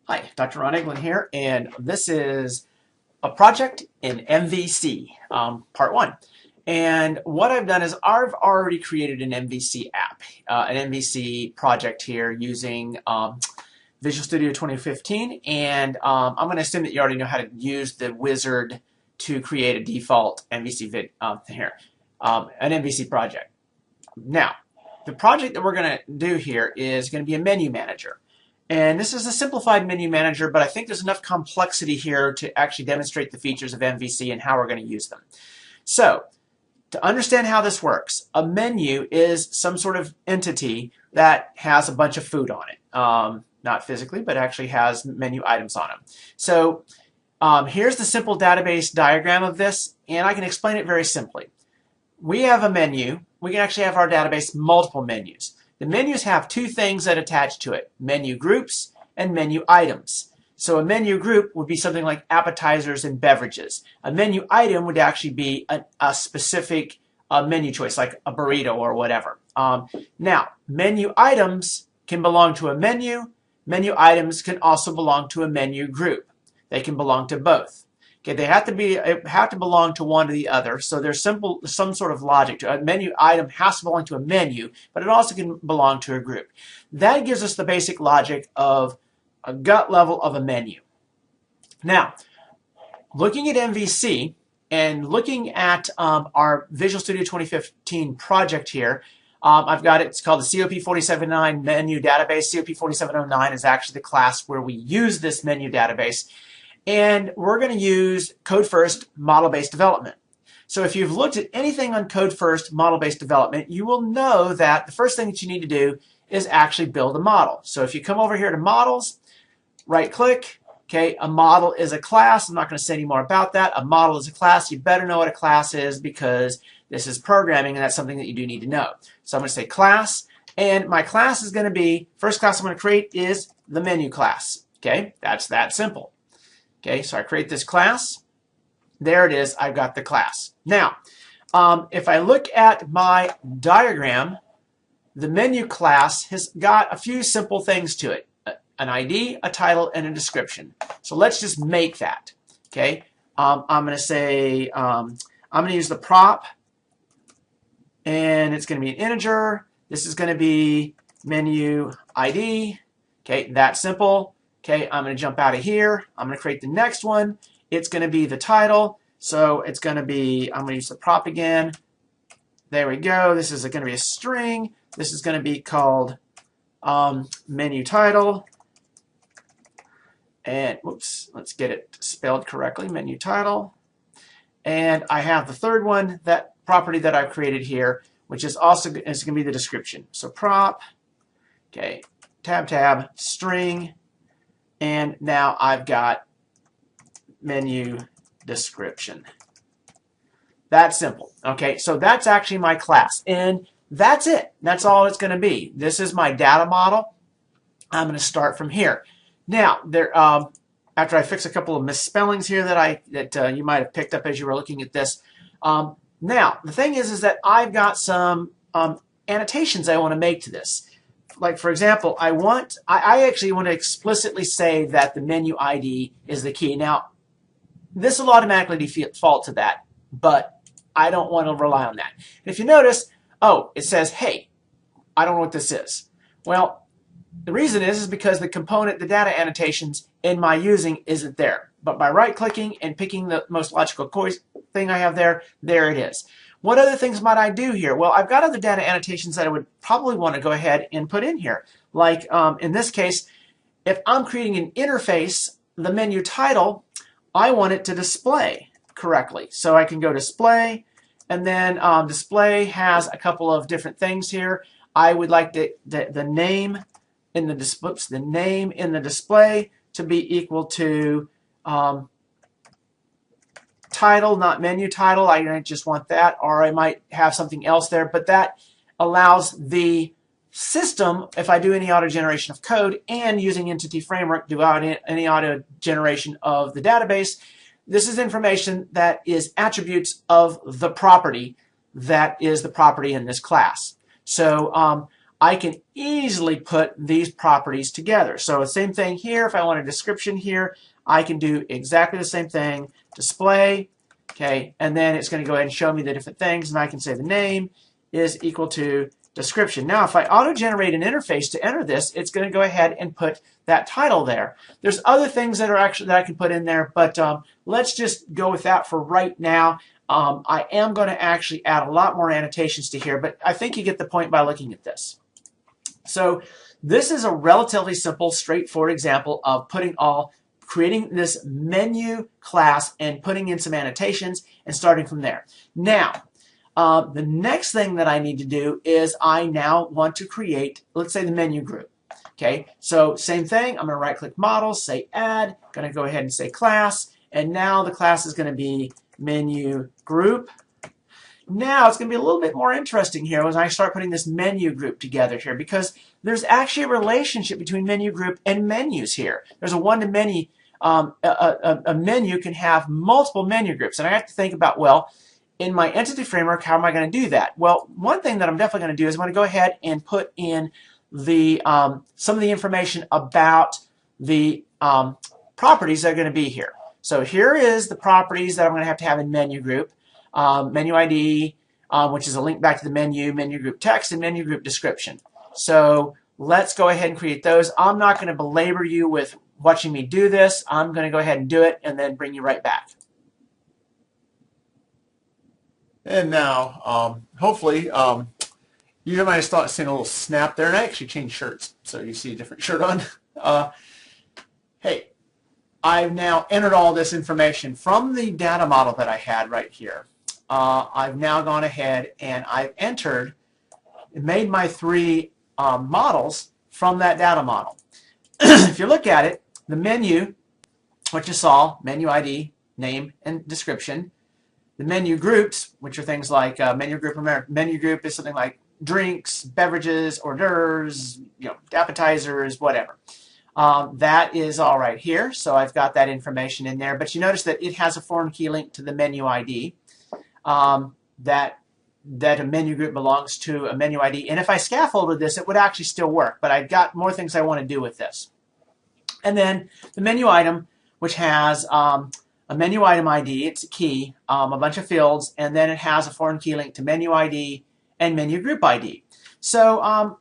Hi, Dr. Ron Eglin here, and this is a project in MVC, part one. And what I've done is I've already created an MVC app, an MVC project here using Visual Studio 2015, and I'm going to assume that you already know how to use the wizard to create a default MVC an MVC project. Now, the project that we're going to do here is going to be a menu manager. And this is a simplified menu manager, but I think there's enough complexity here to actually demonstrate the features of MVC and how we're going to use them. So, to understand how this works, a menu is some sort of entity that has a bunch of food on it. Not physically, but actually has menu items on them. So, here's the simple database diagram of this, and I can explain it very simply. We have a menu. We can actually have our database multiple menus. The menus have two things that attach to it, menu groups and menu items. So a menu group would be something like appetizers and beverages. A menu item would actually be a specific menu choice, like a burrito or whatever. Now, menu items can belong to a menu. Menu items can also belong to a menu group. They can belong to both. Okay, they have to belong to one or the other. So there's some sort of logic to a menu item has to belong to a menu, but it also can belong to a group. That gives us the basic logic of a gut level of a menu. Now, looking at MVC and looking at our Visual Studio 2015 project here, I've got it. It's called the COP479 menu database. COP4709 is actually the class where we use this menu database. And we're going to use Code First model-based development. So if you've looked at anything on Code First model-based development, you will know that the first thing that you need to do is actually build a model. So if you come over here to models, right-click, okay, a model is a class. I'm not going to say any more about that. A model is a class. You better know what a class is because this is programming, and that's something that you do need to know. So I'm going to say class, and my class is going to be, first class I'm going to create is the menu class. Okay, that's that simple. Okay, so I create this class. There it is. I've got the class. Now, if I look at my diagram, the menu class has got a few simple things to it. An ID, a title, and a description. So let's just make that. Okay, I'm going to say, I'm going to use the prop, and it's going to be an integer. This is going to be menu ID. Okay, that's simple. Okay, I'm going to jump out of here. I'm going to create the next one. It's going to be the title. So it's going to be, I'm going to use the prop again. There we go. This is going to be a string. This is going to be called menu title. And whoops, let's get it spelled correctly, menu title. And I have the third one, that property that I've created here, which is also going to be the description. So prop, okay, tab, string. And now I've got menu description. That's simple. Okay, so that's actually my class. And that's it. That's all it's going to be. This is my data model. I'm going to start from here. Now, after I fix a couple of misspellings here that you might have picked up as you were looking at this. Now, the thing is that I've got some annotations I want to make to this. Like, for example, I actually want to explicitly say that the menu ID is the key. Now, this will automatically default to that, but I don't want to rely on that. And if you notice, oh, it says, hey, I don't know what this is. Well, the reason is because the component, the data annotations in my using isn't there. But by right-clicking and picking the most logical thing I have there it is. What other things might I do here? Well, I've got other data annotations that I would probably want to go ahead and put in here. Like in this case, if I'm creating an interface, the menu title, I want it to display correctly. So I can go display, and then display has a couple of different things here. I would like the name in the display to be equal to title, not menu title. I just want that, or I might have something else there, but that allows the system, if I do any auto generation of code and using Entity Framework, do any auto generation of the database, this is information that is attributes of the property that is the property in this class. So I can easily put these properties together. So the same thing here. If I want a description here, I can do exactly the same thing. Display, okay, and then it's going to go ahead and show me the different things, and I can say the name is equal to description. Now, if I auto-generate an interface to enter this, it's going to go ahead and put that title there. There's other things that are actually that I can put in there, but let's just go with that for right now. I am going to actually add a lot more annotations to here, but I think you get the point by looking at this. So this is a relatively simple, straightforward example of creating this menu class and putting in some annotations and starting from there. Now, the next thing that I need to do is I now want to create, let's say, the menu group. Okay, so same thing. I'm going to right-click Models, say Add. Going to go ahead and say Class, and now the class is going to be Menu Group. Now it's going to be a little bit more interesting here when I start putting this menu group together here, because there's actually a relationship between menu group and menus here. There's a one-to-many. A menu can have multiple menu groups, and I have to think about, well, in my entity framework, how am I going to do that? Well, one thing that I'm definitely going to do is I'm going to go ahead and put in the some of the information about the properties that are going to be here. So here is the properties that I'm going to have in menu group. Menu ID, which is a link back to the menu group text, and menu group description. So let's go ahead and create those. I'm not going to belabor you with watching me do this. I'm going to go ahead and do it and then bring you right back. And now, hopefully, you might have seen a little snap there, and I actually changed shirts, so you see a different shirt on. Hey, I've now entered all this information from the data model that I had right here. I've now gone ahead and I've made my three models from that data model. If you look at it, the menu, what you saw, menu ID, name, and description. The menu groups, which are things like menu group is something like drinks, beverages, hors d'oeuvres, appetizers, whatever. That is all right here, so I've got that information in there. But you notice that it has a foreign key link to the menu ID. That a menu group belongs to a menu ID. And if I scaffolded this, it would actually still work. But I've got more things I want to do with this. And then the menu item, which has a menu item ID, it's a key, a bunch of fields, and then it has a foreign key link to menu ID and menu group ID. So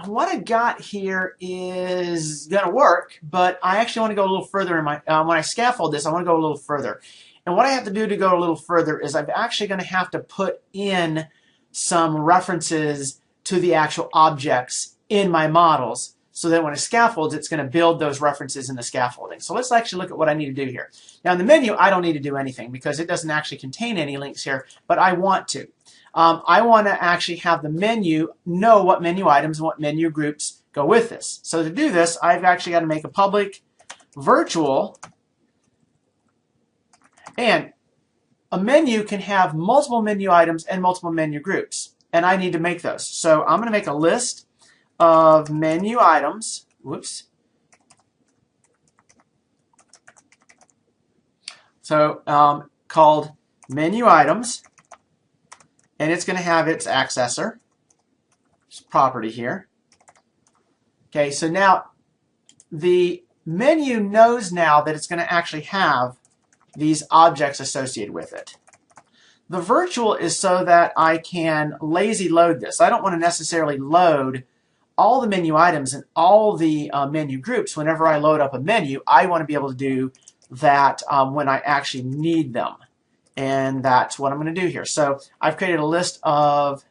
what I've got here is going to work, but I actually want to go a little further in my, when I scaffold this, I want to go a little further. And what I have to do to go a little further is I'm actually going to have to put in some references to the actual objects in my models, so that when it scaffolds, it's going to build those references in the scaffolding. So let's actually look at what I need to do here. Now in the menu, I don't need to do anything because it doesn't actually contain any links here, but I want to. I want to actually have the menu know what menu items and what menu groups go with this. So to do this, I've actually got to make a public virtual, and a menu can have multiple menu items and multiple menu groups, and I need to make those. So I'm going to make a list of menu items, so called menu items, and it's going to have its accessor, its property here. Okay, so now the menu knows now that it's going to actually have these objects associated with it. The virtual is so that I can lazy load this. I don't want to necessarily load all the menu items and all the menu groups. Whenever I load up a menu, I want to be able to do that when I actually need them. And that's what I'm going to do here. So I've created a list of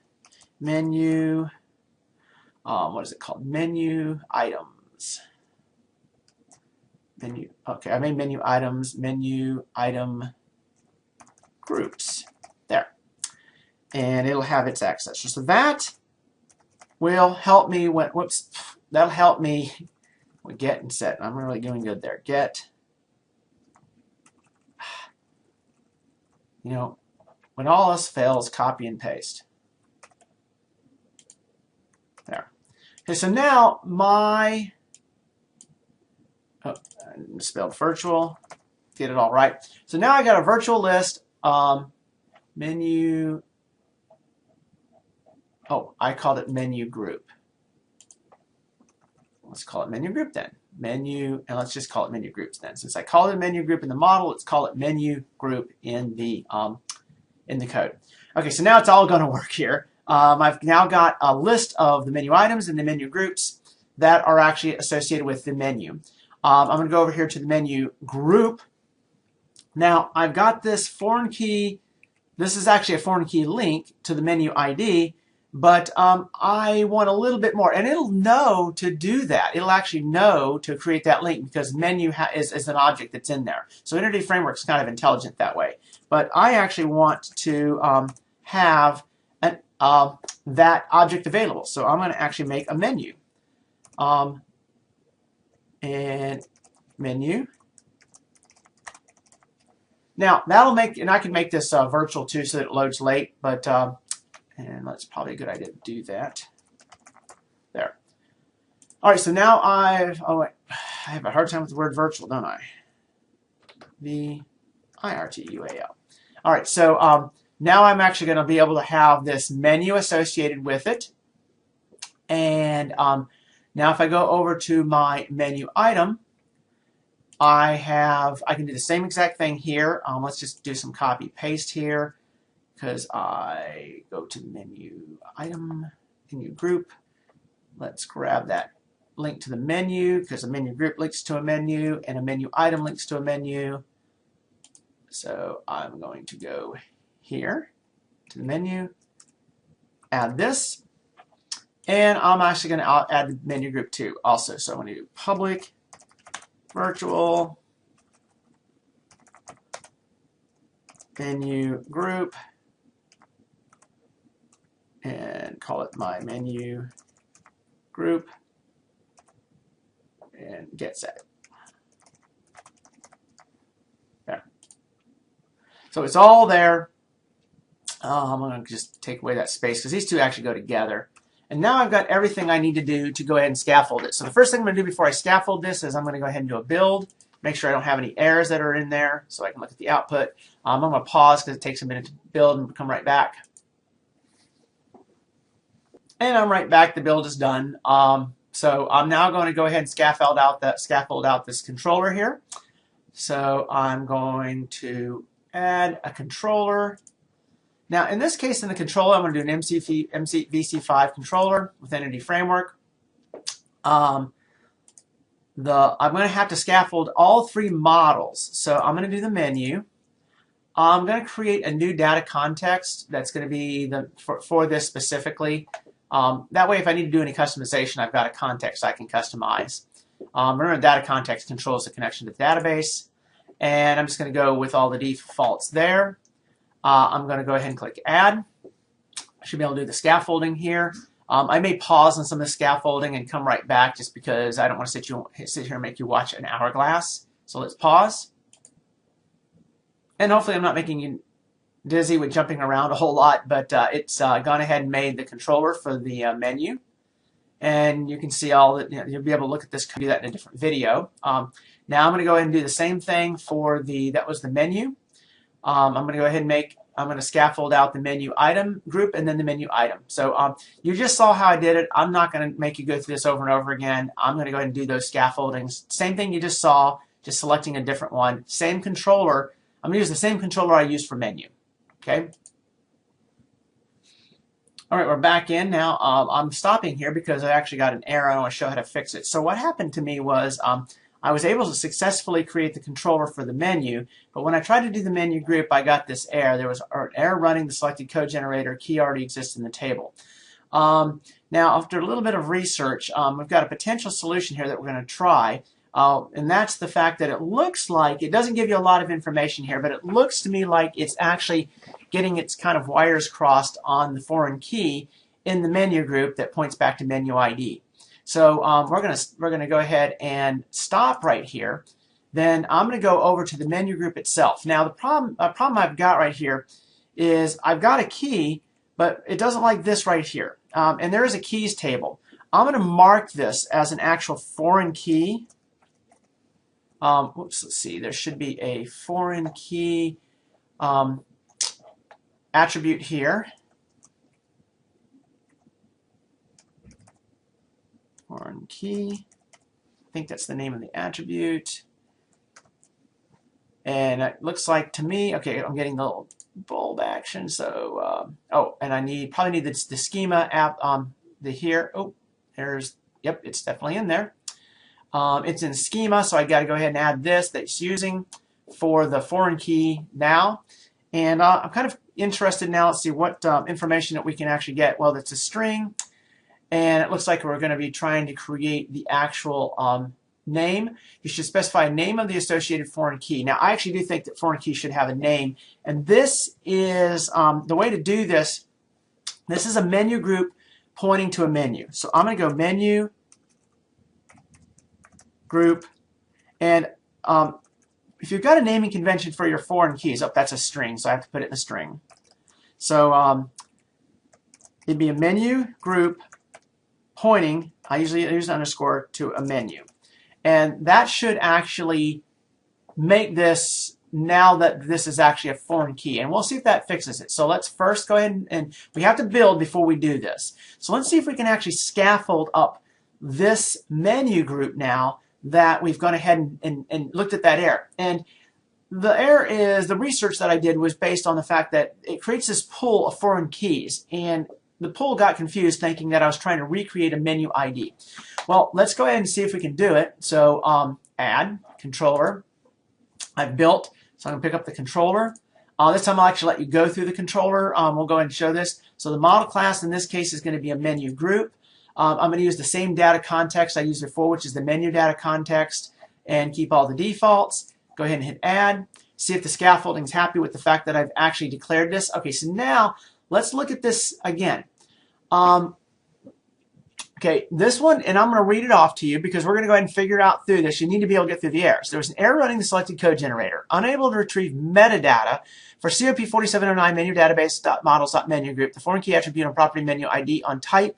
menu, what is it called? Menu items. Okay, I made menu items, menu item groups. There. And it'll have its accessor. So that will help me when, that'll help me with get and set. I'm really doing good there. Get, when all else fails, copy and paste. There. Okay, so now my, I misspelled virtual, get it all right. So now I got a virtual list, menu, I called it menu group. let's call it menu group then. Menu, and let's just call it menu groups then. Since I call it a menu group in the model, let's call it menu group in the code. Okay, so now it's all going to work here. I've now got a list of the menu items and the menu groups that are actually associated with the menu. I'm going to go over here to the menu group. Now, I've got this foreign key. This is actually a foreign key link to the menu ID, but I want a little bit more. And it'll know to do that. It'll actually know to create that link because menu is an object that's in there. So Entity Framework is kind of intelligent that way. But I actually want to have that object available. So I'm going to actually make a menu. And menu. Now that'll make, and I can make this virtual too so that it loads late, but and that's probably a good idea to do that. There. All right, so now I have a hard time with the word virtual, don't I? V-I-R-T-U-A-L. All right, so now I'm actually going to be able to have this menu associated with it. And now if I go over to my menu item, I can do the same exact thing here. Let's just do some copy paste here because I go to menu item, menu group. Let's grab that link to the menu because a menu group links to a menu and a menu item links to a menu. So I'm going to go here to the menu, add this, and I'm actually going to add the menu group too also. So I'm going to do public virtual menu group and call it my menu group and get set. There. So it's all there. I'm going to just take away that space because these two actually go together. And now I've got everything I need to do to go ahead and scaffold it. So the first thing I'm going to do before I scaffold this is I'm going to go ahead and do a build, make sure I don't have any errors that are in there so I can look at the output. I'm going to pause because it takes a minute to build and come right back. And I'm right back. The build is done. So I'm now going to go ahead and scaffold out this controller here. So I'm going to add a controller. Now, in this case, in the controller, I'm going to do an MVC5 controller with Entity Framework. I'm going to have to scaffold all three models. So I'm going to do the menu. I'm going to create a new data context that's going to be for this specifically. That way, if I need to do any customization, I've got a context I can customize. Remember, data context controls the connection to the database. And I'm just going to go with all the defaults there. I'm going to go ahead and click Add. I should be able to do the scaffolding here. I may pause on some of the scaffolding and come right back just because I don't want to sit here and make you watch an hourglass. So let's pause. And hopefully I'm not making you dizzy with jumping around a whole lot, but it's gone ahead and made the controller for the menu. And you can see all that, you'll be able to look at this, do that in a different video. Now I'm going to go ahead and do the same thing for that was the menu. I'm going to go ahead and I'm going to scaffold out the menu item group and then the menu item. So you just saw how I did it. I'm not going to make you go through this over and over again. I'm going to go ahead and do those scaffoldings. Same thing you just saw, just selecting a different one. Same controller. I'm going to use the same controller I used for menu. Okay. All right, we're back in now. I'm stopping here because I actually got an error. I want to show how to fix it. So what happened to me was I was able to successfully create the controller for the menu, but when I tried to do the menu group, I got this error. There was an error running the selected code generator. Key already exists in the table. Now, after a little bit of research, we've got a potential solution here that we're going to try, and that's the fact that it looks like, it doesn't give you a lot of information here, but it looks to me like it's actually getting its kind of wires crossed on the foreign key in the menu group that points back to menu ID. So we're gonna go ahead and stop right here. Then I'm going to go over to the menu group itself. Now the problem I've got right here is I've got a key, but it doesn't like this right here. And there is a keys table. I'm going to mark this as an actual foreign key. Let's see. There should be a foreign key attribute here. Foreign key. think that's the name of the attribute. And it looks like to me, okay, I'm getting the little bulb action. So, oh, and I probably need the schema app the here. Oh, yep, it's definitely in there. It's in schema, so I got to go ahead and add this that's using for the foreign key now. And I'm kind of interested now. Let's see what information that we can actually get. Well, it's a string, and it looks like we're going to be trying to create the actual name. You should specify a name of the associated foreign key. Now, I actually do think that foreign key should have a name, and this is the way to do this. This is a menu group pointing to a menu. So I'm going to go menu group, and if you've got a naming convention for your foreign keys, oh, that's a string, so I have to put it in a string. So it'd be a menu group pointing, I usually use an underscore, to a menu. And that should actually make this, now that this is actually a foreign key. And we'll see if that fixes it. So let's first go ahead and we have to build before we do this. So let's see if we can actually scaffold up this menu group now that we've gone ahead and looked at that error. And the error is, the research that I did was based on the fact that it creates this pool of foreign keys, and the pool got confused thinking that I was trying to recreate a menu ID. Well, let's go ahead and see if we can do it. So add controller. I've built, so I'm going to pick up the controller. This time I'll actually let you go through the controller. We'll go ahead and show this. So the model class in this case is going to be a menu group. I'm going to use the same data context I used before, which is the menu data context, and keep all the defaults. Go ahead and hit add. See if the scaffolding is happy with the fact that I've actually declared this. Okay, so now let's look at this again. Okay, this one, and I'm going to read it off to you because we're going to go ahead and figure out through this. You need to be able to get through the errors. There was an error running the selected code generator, unable to retrieve metadata for COP 4709 menu database.models.menu group. The foreign key attribute on property menu ID on type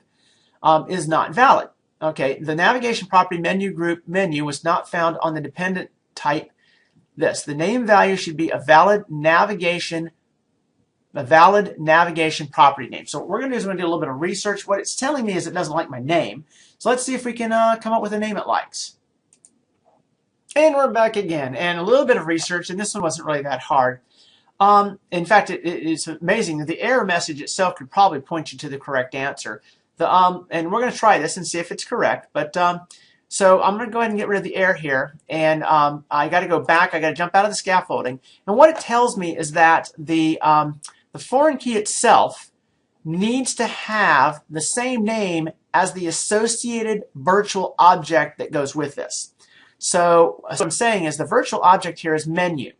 is not valid. Okay, the navigation property menu group menu was not found on the dependent type. The name value should be a valid navigation property name. So what we're going to do is we're going to do a little bit of research. What it's telling me is it doesn't like my name. So let's see if we can come up with a name it likes. And we're back again. And a little bit of research, and this one wasn't really that hard. In fact, it's amazing that the error message itself could probably point you to the correct answer. And we're going to try this and see if it's correct. But so I'm going to go ahead and get rid of the error here. And I got to go back. I got to jump out of the scaffolding. And what it tells me is that the foreign key itself needs to have the same name as the associated virtual object that goes with this. So what I'm saying is the virtual object here is menu.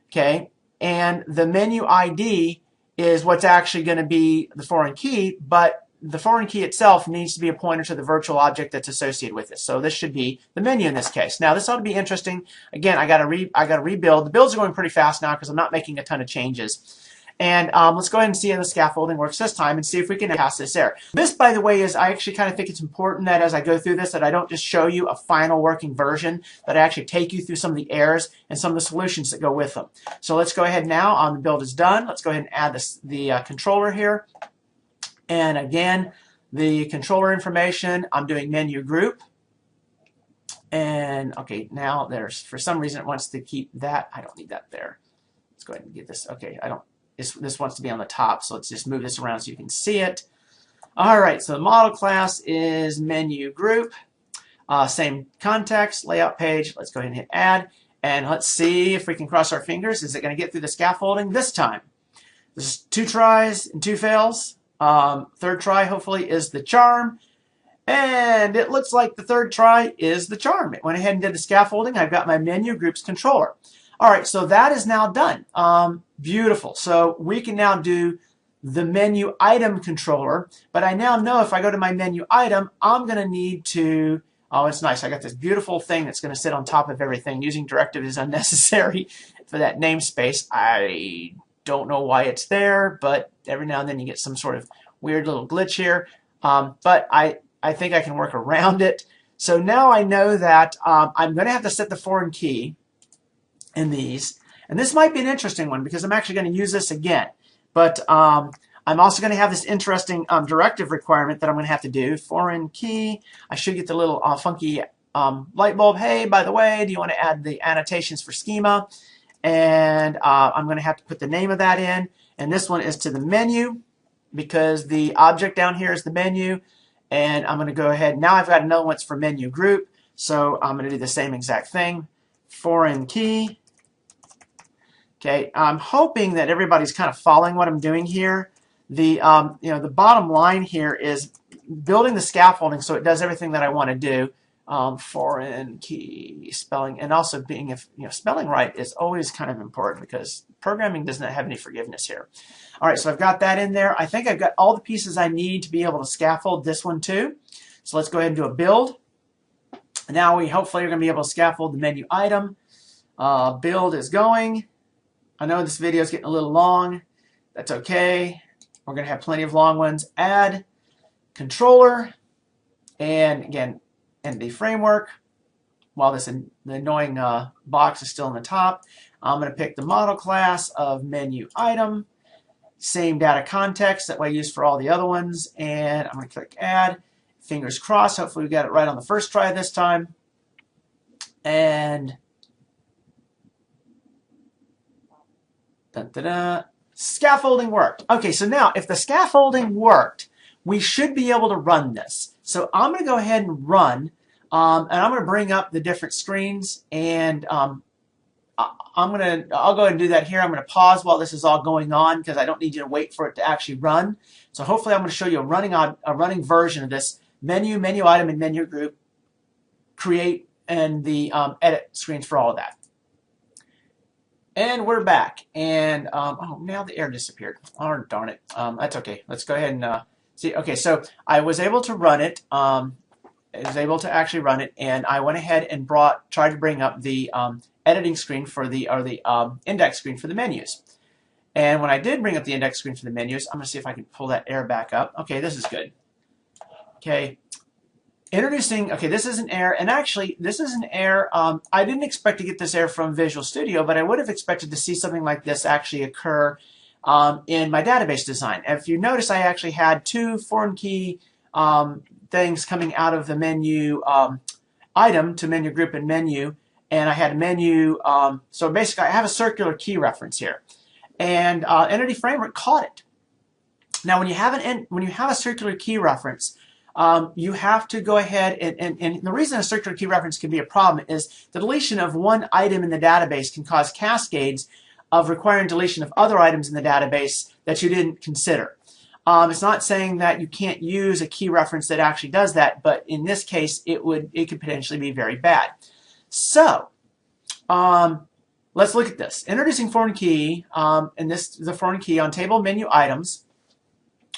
Okay, and the menu ID is what's actually going to be the foreign key, but the foreign key itself needs to be a pointer to the virtual object that's associated with it. So this should be the menu in this case. Now this ought to be interesting. Again, I got to rebuild. The builds are going pretty fast now because I'm not making a ton of changes. And let's go ahead and see how the scaffolding works this time and see if we can pass this error. This, by the way, is I actually kind of think it's important that as I go through this that I don't just show you a final working version, that I actually take you through some of the errors and some of the solutions that go with them. So let's go ahead now. The build is done. Let's go ahead and add the controller here. And again, the controller information, I'm doing menu group. And okay, now there's, for some reason it wants to keep that. I don't need that there. Let's go ahead and get this. Okay, this wants to be on the top, so let's just move this around so you can see it. All right, so the model class is menu group. Same context, layout page. Let's go ahead and hit add. And let's see if we can cross our fingers. Is it going to get through the scaffolding this time? This is 2 tries and 2 fails. Third try, hopefully, is the charm. And it looks like the third try is the charm. It went ahead and did the scaffolding. I've got my menu groups controller. All right, so that is now done. Beautiful. So we can now do the menu item controller. But I now know if I go to my menu item, I'm going to need to, oh, it's nice. I got this beautiful thing that's going to sit on top of everything. Using directive is unnecessary for that namespace. I don't know why it's there, but every now and then you get some sort of weird little glitch here. But I think I can work around it. So now I know that I'm going to have to set the foreign key in these. And this might be an interesting one because I'm actually going to use this again. But I'm also going to have this interesting directive requirement that I'm going to have to do. Foreign key. I should get the little funky light bulb, hey, by the way, do you want to add the annotations for schema? And I'm going to have to put the name of that in. And this one is to the menu because the object down here is the menu. And I'm going to go ahead. Now I've got another one that's for menu group. So I'm going to do the same exact thing. Foreign key. Okay, I'm hoping that everybody's kind of following what I'm doing here. The the bottom line here is building the scaffolding so it does everything that I want to do. Foreign key spelling, and also being, if spelling right is always kind of important because programming does not have any forgiveness here. All right, so I've got that in there. I think I've got all the pieces I need to be able to scaffold this one too. So let's go ahead and do a build. Now we hopefully are going to be able to scaffold the menu item. Build is going. I know this video is getting a little long. That's okay. We're going to have plenty of long ones. Add controller, and again, entity framework. While this the annoying box is still on the top, I'm going to pick the model class of menu item. Same data context that I use for all the other ones, and I'm going to click add. Fingers crossed. Hopefully we got it right on the first try this time. And scaffolding worked. Okay, so now if the scaffolding worked, we should be able to run this. So I'm going to go ahead and run, and I'm going to bring up the different screens, and I'll go ahead and do that here. I'm going to pause while this is all going on because I don't need you to wait for it to actually run. So hopefully I'm going to show you a running version of this menu item, and menu group, create, and the edit screens for all of that. And we're back. And oh, now the error disappeared. Oh, darn it. That's okay. Let's go ahead and see. Okay, so I was able to run it. I was able to actually run it, and I went ahead and tried to bring up the editing screen for the index screen for the menus. And when I did bring up the index screen for the menus, I'm going to see if I can pull that error back up. Okay, this is good. Okay, introducing. Okay, this is an error, and actually, this is an error. I didn't expect to get this error from Visual Studio, but I would have expected to see something like this actually occur in my database design. If you notice, I actually had two foreign key things coming out of the menu item to menu group and menu, and I had a menu. So basically, I have a circular key reference here, and Entity Framework caught it. Now, when you have a circular key reference, you have to go ahead and the reason a circular key reference can be a problem is the deletion of one item in the database can cause cascades of requiring deletion of other items in the database that you didn't consider. It's not saying that you can't use a key reference that actually does that, but in this case, it could potentially be very bad. So let's look at this. Introducing foreign key, and this is the foreign key on table menu items.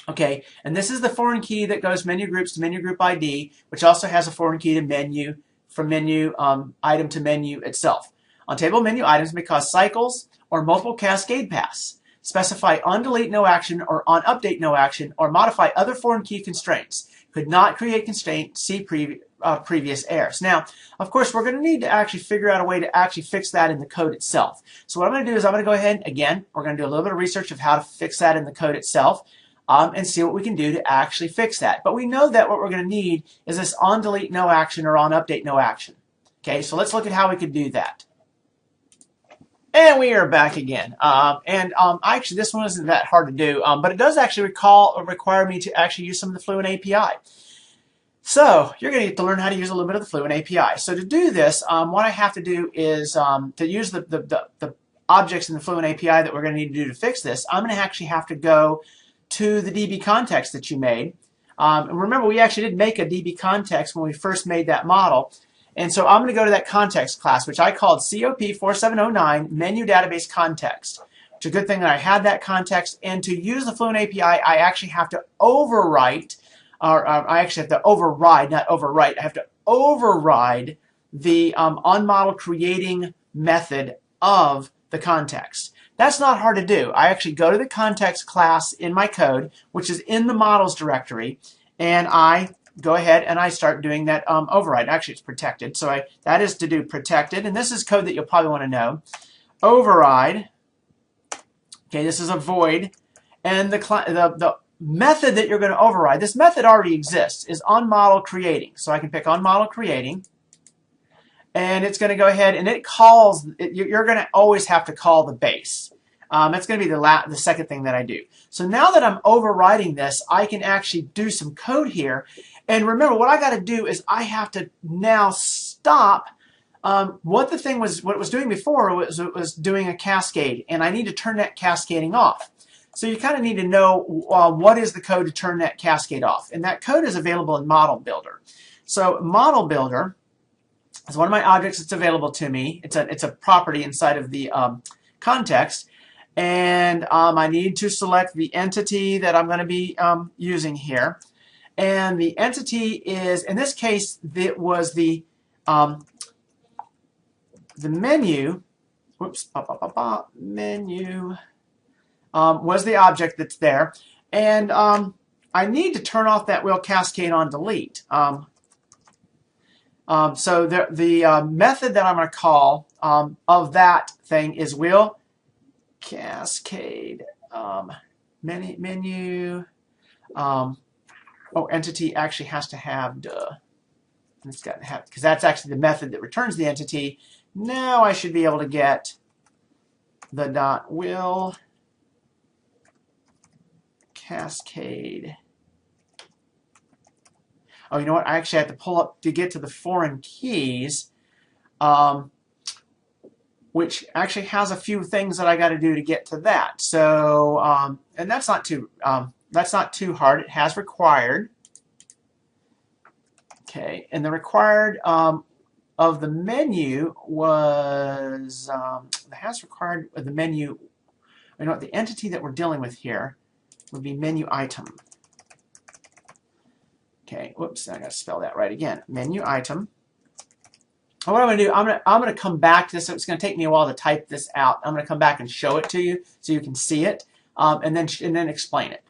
Okay, and this is the foreign key that goes menu groups to menu group ID, which also has a foreign key to menu, from menu item to menu itself. On table menu items may cause cycles or multiple cascade paths, specify on delete no action or on update no action, or modify other foreign key constraints. Could not create constraint, see previous errors. Now, of course, we're going to need to actually figure out a way to actually fix that in the code itself. So what I'm going to do is I'm going to go ahead, again, we're going to do a little bit of research of how to fix that in the code itself. And see what we can do to actually fix that. But we know that what we're going to need is this on delete no action or on update no action. Okay, so let's look at how we could do that. And we are back again. Actually, this one isn't that hard to do, but it does actually require me to actually use some of the Fluent API. So you're going to get to learn how to use a little bit of the Fluent API. So to do this, what I have to do is to use the objects in the Fluent API that we're going to need to do to fix this. I'm going to actually have to go to the DB context that you made. And remember, we actually did make a DB context when we first made that model. And so I'm going to go to that context class, which I called COP4709 menu database context. It's a good thing that I had that context. And to use the Fluent API, I actually have to overwrite, or I actually have to override, not overwrite. I have to override the onModel creating method of the context. That's not hard to do. I actually go to the context class in my code, which is in the models directory, and I go ahead and I start doing that override. Actually, it's protected, so that is to do protected, and this is code that you'll probably want to know. Override. Okay, this is a void, and the method that you're going to override, this method already exists, is onModel creating. So I can pick onModel creating, and it's going to go ahead and it calls, you're going to always have to call the base. That's going to be the second thing that I do. So now that I'm overriding this, I can actually do some code here. And remember, what I got to do is I have to now stop what it was doing before was it was doing a cascade, and I need to turn that cascading off. So you kind of need to know what is the code to turn that cascade off. And that code is available in Model Builder. So Model Builder is one of my objects that's available to me. It's a property inside of the context. And I need to select the entity that I'm going to be using here. And the entity is, in this case, it was the menu. Whoops, menu was the object that's there. And I need to turn off that will cascade on delete. So the method that I'm going to call of that thing is will cascade menu. Entity actually has to have it's got to have, because that's actually the method that returns the entity. Now I should be able to get the dot will cascade. Oh, you know what? I actually have to pull up to get to the foreign keys, which actually has a few things that I got to do to get to that. So, and that's not too hard. It has required. Okay, and the required of the menu was the has required of the menu. You know what? The entity that we're dealing with here would be menu item. Okay, whoops, I got to spell that right again. Menu item. What I'm going to do, I'm going to come back to this. So it's going to take me a while to type this out. I'm going to come back and show it to you so you can see it, and then explain it.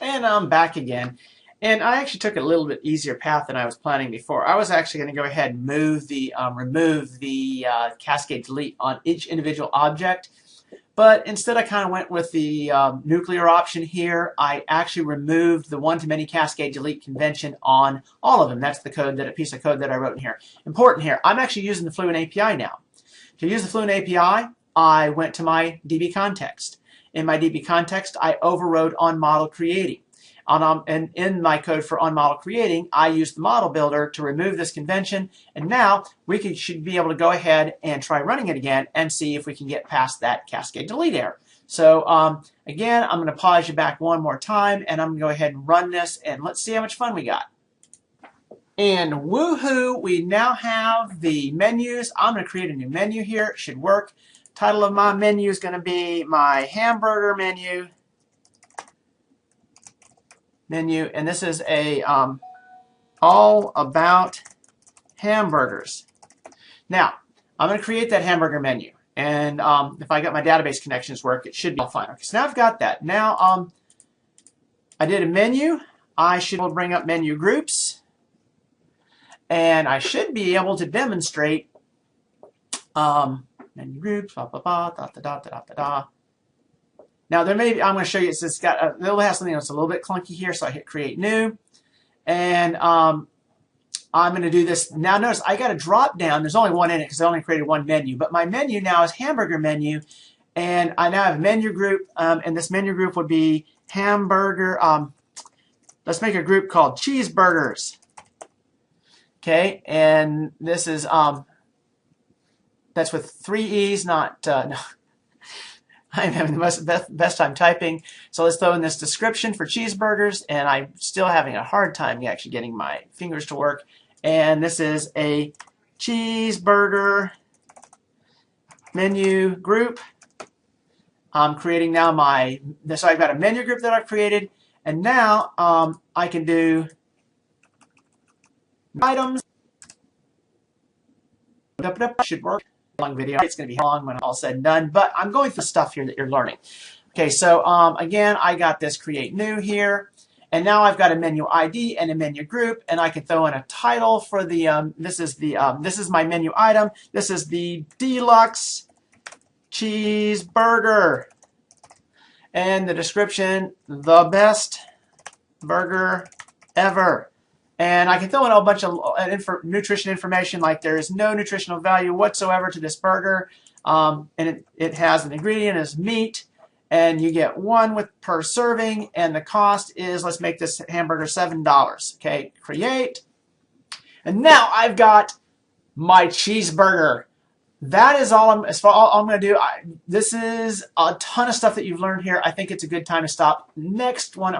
And I'm back again. And I actually took a little bit easier path than I was planning before. I was actually going to go ahead and remove the cascade delete on each individual object. But instead I kind of went with the nuclear option here. I actually removed the one-to-many cascade delete convention on all of them. That's the code, a piece of code that I wrote in here. Important here, I'm actually using the Fluent API now. To use the Fluent API, I went to my DB context. In my DB context, I overrode on model creating. And in my code for on model creating, I used the model builder to remove this convention, and now we should be able to go ahead and try running it again and see if we can get past that cascade delete error. So again, I'm going to pause you back one more time, and I'm going to go ahead and run this, and let's see how much fun we got. And woohoo, we now have the menus. I'm going to create a new menu here. It should work. Title of my menu is going to be my hamburger menu. And this is a all about hamburgers. Now, I'm going to create that hamburger menu, and if I got my database connections work, it should be all fine. Okay, so now I've got that. Now, I did a menu. I should be able to bring up menu groups, and I should be able to demonstrate menu groups. Now there may be, I'm going to show you, it's got a little, has something that's a little bit clunky here, so I hit create new, and I'm going to do this. Now notice I got a drop down. There's only one in it because I only created one menu, but my menu now is hamburger menu, and I now have a menu group, and this menu group would be hamburger. Let's make a group called cheeseburgers. Okay, and this is that's with 3 E's, not no. I'm having the best time typing. So let's throw in this description for cheeseburgers, and I'm still having a hard time actually getting my fingers to work. And this is a cheeseburger menu group. I'm creating now so I've got a menu group that I've created, and now I can do items. Should work. Long video. It's going to be long when all said and done, but I'm going through stuff here that you're learning. Okay, so again, I got this create new here, and now I've got a menu ID and a menu group, and I can throw in a title for the this is my menu item. This is the deluxe cheeseburger, and the description, the best burger ever. And I can throw in a bunch of nutrition information, like there is no nutritional value whatsoever to this burger. And it has an ingredient as meat, and you get one per serving, and the cost is, let's make this hamburger $7. Okay, create. And now I've got my cheeseburger. That is all I'm going to do. This is a ton of stuff that you've learned here. I think it's a good time to stop. Next one.